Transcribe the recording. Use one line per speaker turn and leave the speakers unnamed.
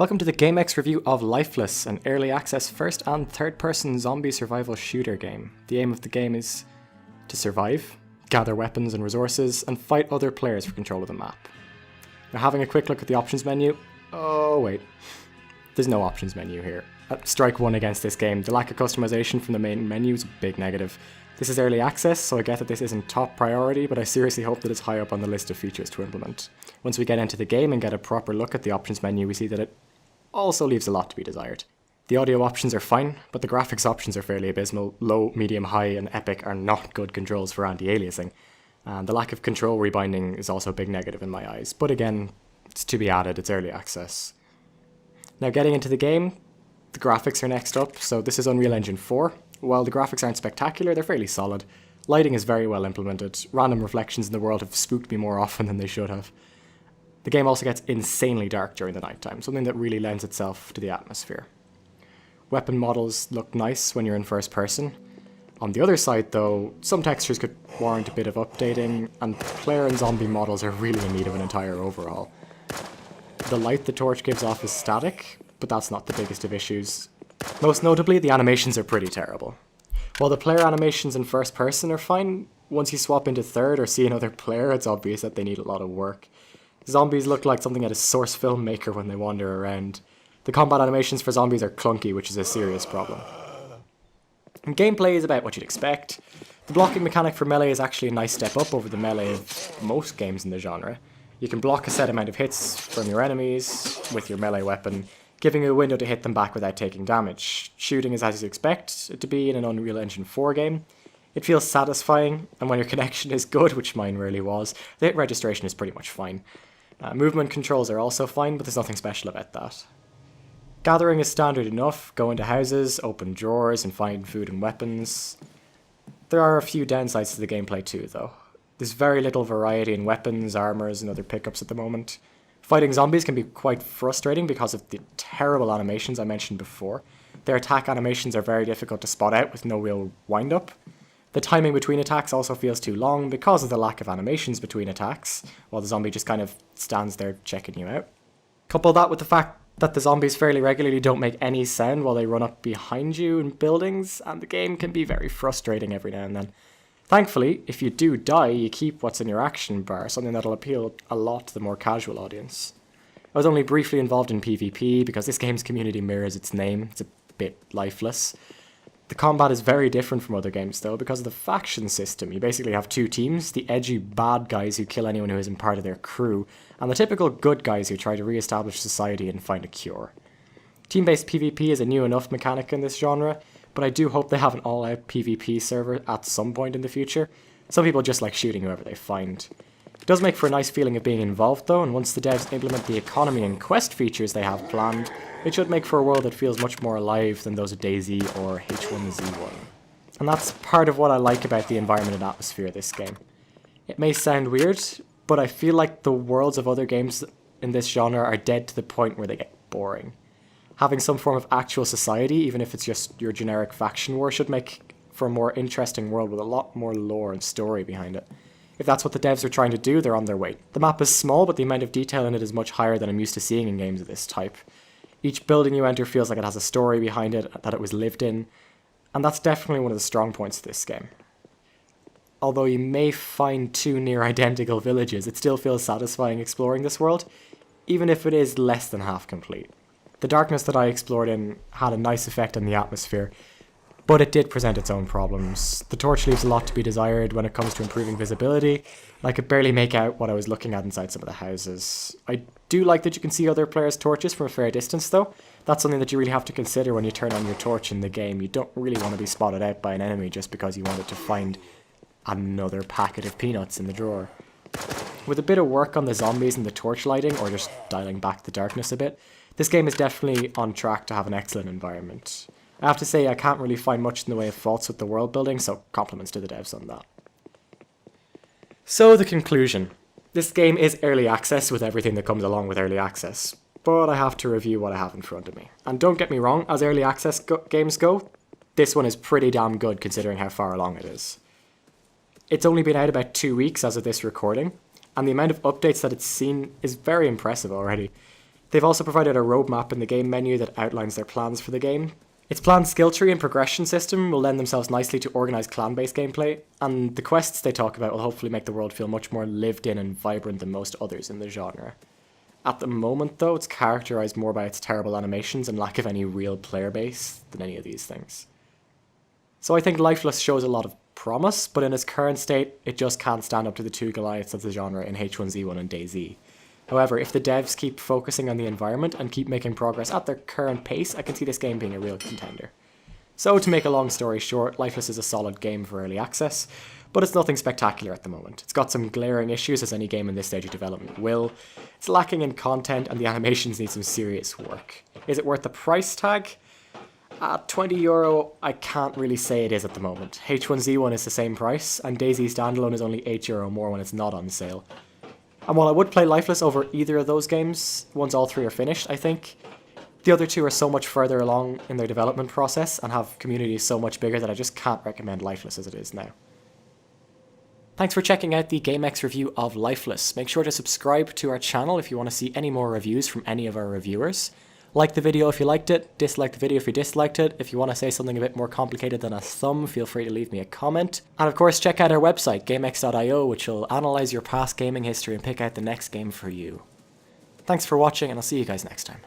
Welcome to the GameX review of Lifeless, an early access first and third person zombie survival shooter game. The aim of the game is to survive, gather weapons and resources, and fight other players for control of the map. Now, having a quick look at the options menu, oh wait, there's no options menu here. Strike one against this game. The lack of customization from the main menu is a big negative. This is early access, so I get that this isn't top priority, but I seriously hope that it's high up on the list of features to implement. Once we get into the game and get a proper look at the options menu, we see that it also leaves a lot to be desired. The audio options are fine, but the graphics options are fairly abysmal. Low, medium, high, and epic are not good controls for anti-aliasing. And the lack of control rebinding is also a big negative in my eyes. But again, it's to be added, it's early access. Now getting into the game, the graphics are next up. So this is Unreal Engine 4. While the graphics aren't spectacular, they're fairly solid. Lighting is very well implemented. Random reflections in the world have spooked me more often than they should have. The game also gets insanely dark during the nighttime, something that really lends itself to the atmosphere. Weapon models look nice when you're in first person. On the other side though, some textures could warrant a bit of updating, and player and zombie models are really in need of an entire overhaul. The light the torch gives off is static, but that's not the biggest of issues. Most notably, the animations are pretty terrible. While the player animations in first person are fine, once you swap into third or see another player, it's obvious that they need a lot of work. Zombies look like something at a source filmmaker when they wander around. The combat animations for zombies are clunky, which is a serious problem. And gameplay is about what you'd expect. The blocking mechanic for melee is actually a nice step up over the melee of most games in the genre. You can block a set amount of hits from your enemies with your melee weapon, giving you a window to hit them back without taking damage. Shooting is as you expect it to be in an Unreal Engine 4 game. It feels satisfying, and when your connection is good, which mine really was, the hit registration is pretty much fine. Movement controls are also fine, but there's nothing special about that. Gathering is standard enough. Go into houses, open drawers, and find food and weapons. There are a few downsides to the gameplay too, though. There's very little variety in weapons, armors, and other pickups at the moment. Fighting zombies can be quite frustrating because of the terrible animations I mentioned before. Their attack animations are very difficult to spot out with no real wind-up. The timing between attacks also feels too long because of the lack of animations between attacks, while the zombie just kind of stands there checking you out. Couple that with the fact that the zombies fairly regularly don't make any sound while they run up behind you in buildings, and the game can be very frustrating every now and then. Thankfully, if you do die, you keep what's in your action bar, something that'll appeal a lot to the more casual audience. I was only briefly involved in PvP because this game's community mirrors its name. It's a bit lifeless. The combat is very different from other games though because of the faction system. You basically have two teams, the edgy bad guys who kill anyone who isn't part of their crew, and the typical good guys who try to re-establish society and find a cure. Team-based PvP is a new enough mechanic in this genre, but I do hope they have an all-out PvP server at some point in the future. Some people just like shooting whoever they find. It does make for a nice feeling of being involved though, and once the devs implement the economy and quest features they have planned, it should make for a world that feels much more alive than those of DayZ or H1Z1. And that's part of what I like about the environment and atmosphere of this game. It may sound weird, but I feel like the worlds of other games in this genre are dead to the point where they get boring. Having some form of actual society, even if it's just your generic faction war, should make for a more interesting world with a lot more lore and story behind it. If that's what the devs are trying to do, they're on their way. The map is small, but the amount of detail in it is much higher than I'm used to seeing in games of this type. Each building you enter feels like it has a story behind it, that it was lived in, and that's definitely one of the strong points of this game. Although you may find two near identical villages, it still feels satisfying exploring this world, even if it is less than half complete. The darkness that I explored in had a nice effect on the atmosphere, but it did present its own problems. The torch leaves a lot to be desired when it comes to improving visibility, and I could barely make out what I was looking at inside some of the houses. I do like that you can see other players' torches from a fair distance though. That's something that you really have to consider when you turn on your torch in the game. You don't really want to be spotted out by an enemy just because you wanted to find another packet of peanuts in the drawer. With a bit of work on the zombies and the torch lighting, or just dialing back the darkness a bit, this game is definitely on track to have an excellent environment. I have to say I can't really find much in the way of faults with the world building, so compliments to the devs on that. So the conclusion. This game is early access with everything that comes along with early access, but I have to review what I have in front of me. And don't get me wrong, as early access games go, this one is pretty damn good considering how far along it is. It's only been out about 2 weeks as of this recording, and the amount of updates that it's seen is very impressive already. They've also provided a roadmap in the game menu that outlines their plans for the game. Its planned skill tree and progression system will lend themselves nicely to organised clan-based gameplay, and the quests they talk about will hopefully make the world feel much more lived in and vibrant than most others in the genre. At the moment though, it's characterised more by its terrible animations and lack of any real player base than any of these things. So I think Lifeless shows a lot of promise, but in its current state, it just can't stand up to the two Goliaths of the genre in H1Z1 and DayZ. However, if the devs keep focusing on the environment and keep making progress at their current pace, I can see this game being a real contender. So to make a long story short, Lifeless is a solid game for early access, but it's nothing spectacular at the moment. It's got some glaring issues, as any game in this stage of development will. It's lacking in content and the animations need some serious work. Is it worth the price tag? At €20, I can't really say it is at the moment. H1Z1 is the same price, and DayZ standalone is only €8 more when it's not on sale. And while I would play Lifeless over either of those games, once all three are finished, I think, the other two are so much further along in their development process and have communities so much bigger that I just can't recommend Lifeless as it is now. Thanks for checking out the GameX review of Lifeless. Make sure to subscribe to our channel if you want to see any more reviews from any of our reviewers. Like the video if you liked it, dislike the video if you disliked it. If you want to say something a bit more complicated than a thumb, feel free to leave me a comment. And of course, check out our website, GameX.io, which will analyse your past gaming history and pick out the next game for you. Thanks for watching, and I'll see you guys next time.